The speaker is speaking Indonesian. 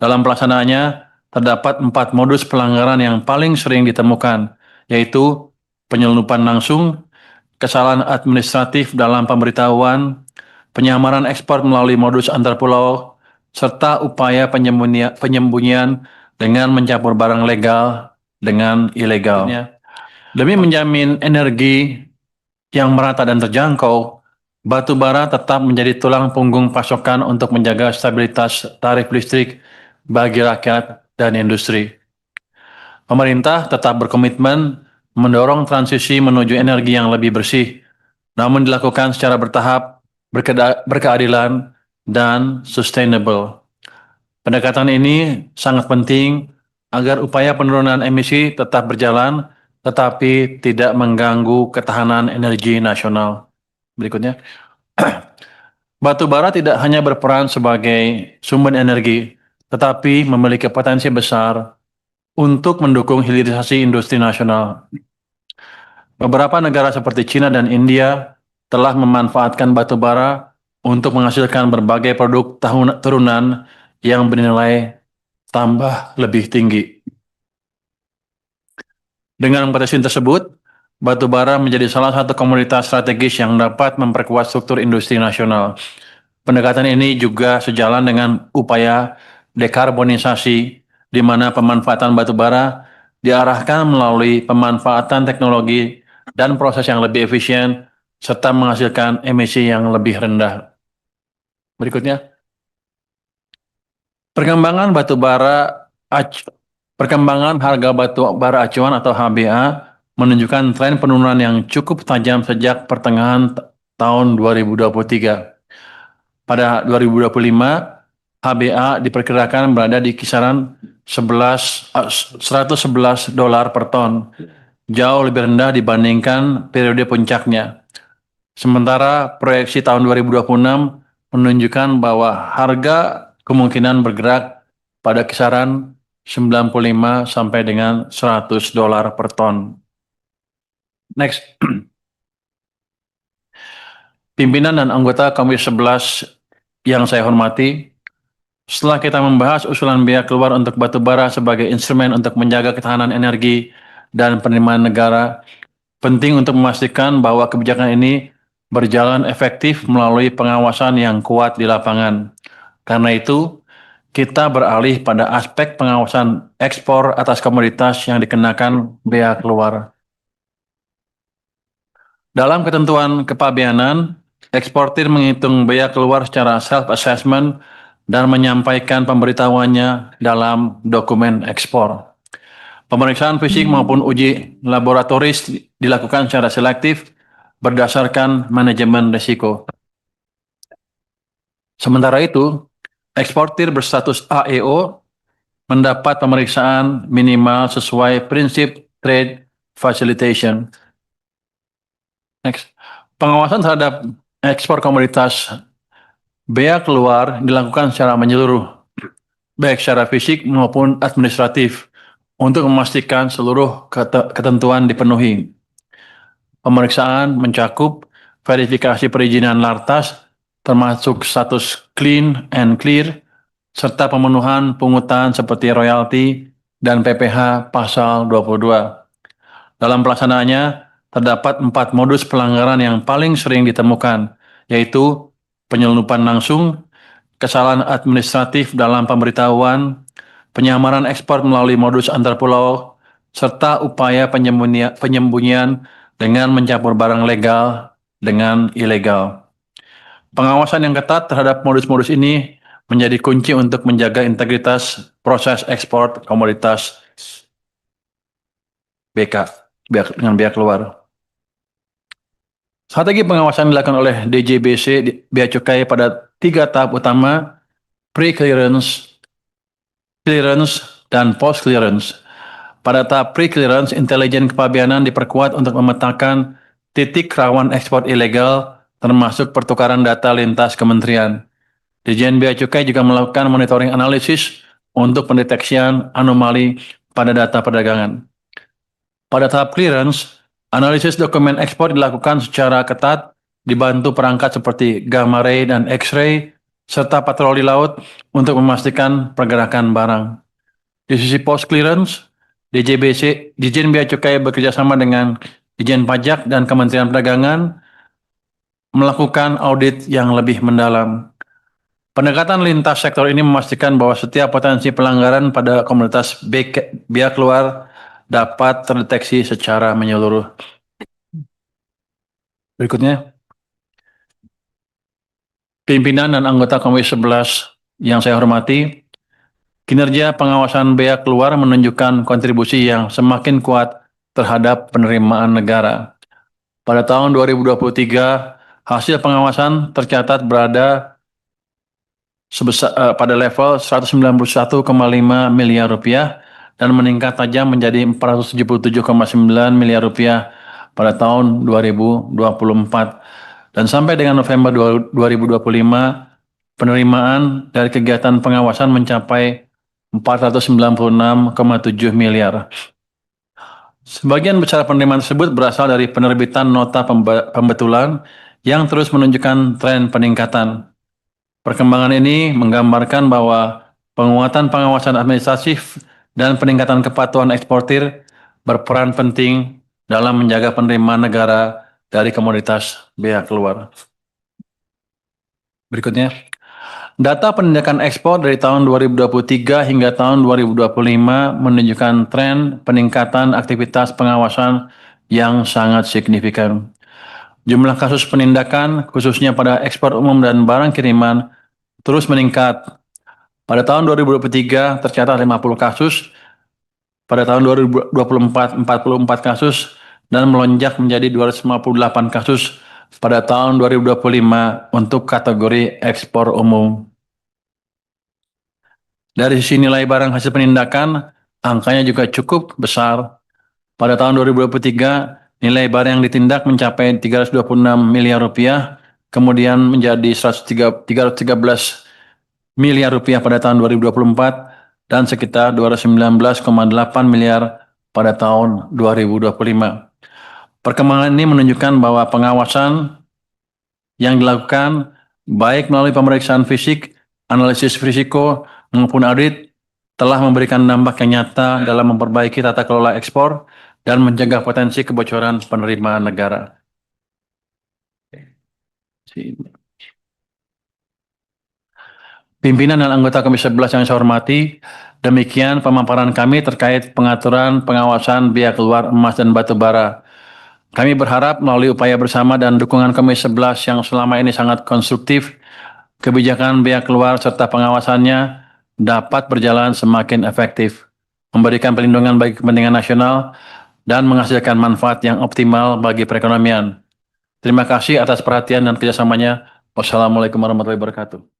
Dalam pelaksanaannya, terdapat 4 modus pelanggaran yang paling sering ditemukan, yaitu penyelundupan langsung, kesalahan administratif dalam pemberitahuan, penyamaran ekspor melalui modus antar pulau, serta upaya penyembunyian dengan mencampur barang legal dengan ilegal. Demi menjamin energi yang merata dan terjangkau, batu bara tetap menjadi tulang punggung pasokan untuk menjaga stabilitas tarif listrik bagi rakyat dan industri. Pemerintah tetap berkomitmen mendorong transisi menuju energi yang lebih bersih, namun dilakukan secara bertahap, berkeadilan, dan sustainable. Pendekatan ini sangat penting agar upaya penurunan emisi tetap berjalan, tetapi tidak mengganggu ketahanan energi nasional. Berikutnya, batu bara tidak hanya berperan sebagai sumber energi, tetapi memiliki potensi besar untuk mendukung hilirisasi industri nasional. Beberapa negara seperti China dan India telah memanfaatkan batu bara untuk menghasilkan berbagai produk turunan yang bernilai tambah lebih tinggi. Dengan potensi tersebut, batu bara menjadi salah satu komoditas strategis yang dapat memperkuat struktur industri nasional. Pendekatan ini juga sejalan dengan upaya dekarbonisasi, di mana pemanfaatan batu bara diarahkan melalui pemanfaatan teknologi dan proses yang lebih efisien, serta menghasilkan emisi yang lebih rendah. Berikutnya, perkembangan harga batu bara acuan atau HBA menunjukkan tren penurunan yang cukup tajam sejak pertengahan tahun 2023. Pada 2025, HBA diperkirakan berada di kisaran $111 per ton, jauh lebih rendah dibandingkan periode puncaknya. Sementara proyeksi tahun 2026 menunjukkan bahwa harga kemungkinan bergerak pada kisaran 95 sampai dengan $100 per ton. Next. Pimpinan dan anggota Komisi 11 yang saya hormati, setelah kita membahas usulan biaya keluar untuk batu bara sebagai instrumen untuk menjaga ketahanan energi dan penerimaan negara, penting untuk memastikan bahwa kebijakan ini berjalan efektif melalui pengawasan yang kuat di lapangan. Karena itu, kita beralih pada aspek pengawasan ekspor atas komoditas yang dikenakan bea keluar. Dalam ketentuan kepabeanan, eksportir menghitung bea keluar secara self-assessment dan menyampaikan pemberitahuannya dalam dokumen ekspor. Pemeriksaan fisik maupun uji laboratoris dilakukan secara selektif berdasarkan manajemen risiko. Sementara itu, eksportir berstatus AEO mendapat pemeriksaan minimal sesuai prinsip trade facilitation. Next. Pengawasan terhadap ekspor komoditas bea keluar dilakukan secara menyeluruh, baik secara fisik maupun administratif, untuk memastikan seluruh ketentuan dipenuhi. Pemeriksaan mencakup verifikasi perizinan lartas, termasuk status clean and clear, serta pemenuhan pungutan seperti royalti dan PPh pasal 22. Dalam pelaksanaannya, terdapat 4 modus pelanggaran yang paling sering ditemukan, yaitu penyelundupan langsung, kesalahan administratif dalam pemberitahuan, penyamaran ekspor melalui modus antar pulau, serta upaya penyembunyian dengan mencampur barang legal dengan ilegal. Pengawasan yang ketat terhadap modus-modus ini menjadi kunci untuk menjaga integritas proses ekspor komoditas dengan bea keluar. Strategi pengawasan dilakukan oleh DJBC Bea Cukai pada 3 tahap utama, pre-clearance, clearance, dan post-clearance. Pada tahap pre-clearance, intelijen kepabeanan diperkuat untuk memetakan titik rawan ekspor ilegal, termasuk pertukaran data lintas kementerian. Dirjen Bea Cukai juga melakukan monitoring analisis untuk pendeteksian anomali pada data perdagangan. Pada tahap clearance, analisis dokumen ekspor dilakukan secara ketat, dibantu perangkat seperti gamma ray dan X-ray, serta patroli laut untuk memastikan pergerakan barang. Di sisi post clearance, DJBC, Dijen Bea Cukai bekerjasama dengan Dijen Pajak dan Kementerian Perdagangan melakukan audit yang lebih mendalam. Pendekatan lintas sektor ini memastikan bahwa setiap potensi pelanggaran pada komunitas bea keluar dapat terdeteksi secara menyeluruh. Berikutnya, pimpinan dan anggota Komisi 11 yang saya hormati, kinerja pengawasan bea keluar menunjukkan kontribusi yang semakin kuat terhadap penerimaan negara. Pada tahun 2023, hasil pengawasan tercatat berada pada level 191,5 miliar rupiah dan meningkat tajam menjadi 477,9 miliar rupiah pada tahun 2024. Dan sampai dengan November 2025, penerimaan dari kegiatan pengawasan mencapai 496,7 miliar. Sebagian besar penerimaan tersebut berasal dari penerbitan nota pembetulan yang terus menunjukkan tren peningkatan. Perkembangan ini menggambarkan bahwa penguatan pengawasan administratif dan peningkatan kepatuhan eksportir berperan penting dalam menjaga penerimaan negara dari komoditas bea keluar. Berikutnya, data penindakan ekspor dari tahun 2023 hingga tahun 2025 menunjukkan tren peningkatan aktivitas pengawasan yang sangat signifikan. Jumlah kasus penindakan, khususnya pada ekspor umum dan barang kiriman, terus meningkat. Pada tahun 2023 tercatat 50 kasus, pada tahun 2024 44 kasus, dan melonjak menjadi 258 kasus pada tahun 2025 untuk kategori ekspor umum. Dari sisi nilai barang hasil penindakan, angkanya juga cukup besar. Pada tahun 2023, nilai barang yang ditindak mencapai 326 miliar rupiah, kemudian menjadi 313 miliar rupiah pada tahun 2024 dan sekitar 219,8 miliar pada tahun 2025. Perkembangan ini menunjukkan bahwa pengawasan yang dilakukan baik melalui pemeriksaan fisik, analisis risiko, maupun audit telah memberikan dampak yang nyata dalam memperbaiki tata kelola ekspor dan mencegah potensi kebocoran penerimaan negara. Pimpinan dan anggota Komisi 11 yang saya hormati, demikian pemaparan kami terkait pengaturan pengawasan bea keluar emas dan batu bara. Kami berharap melalui upaya bersama dan dukungan Komisi 11 yang selama ini sangat konstruktif, kebijakan bea keluar serta pengawasannya dapat berjalan semakin efektif, memberikan perlindungan bagi kepentingan nasional, dan menghasilkan manfaat yang optimal bagi perekonomian. Terima kasih atas perhatian dan kerjasamanya. Wassalamualaikum warahmatullahi wabarakatuh.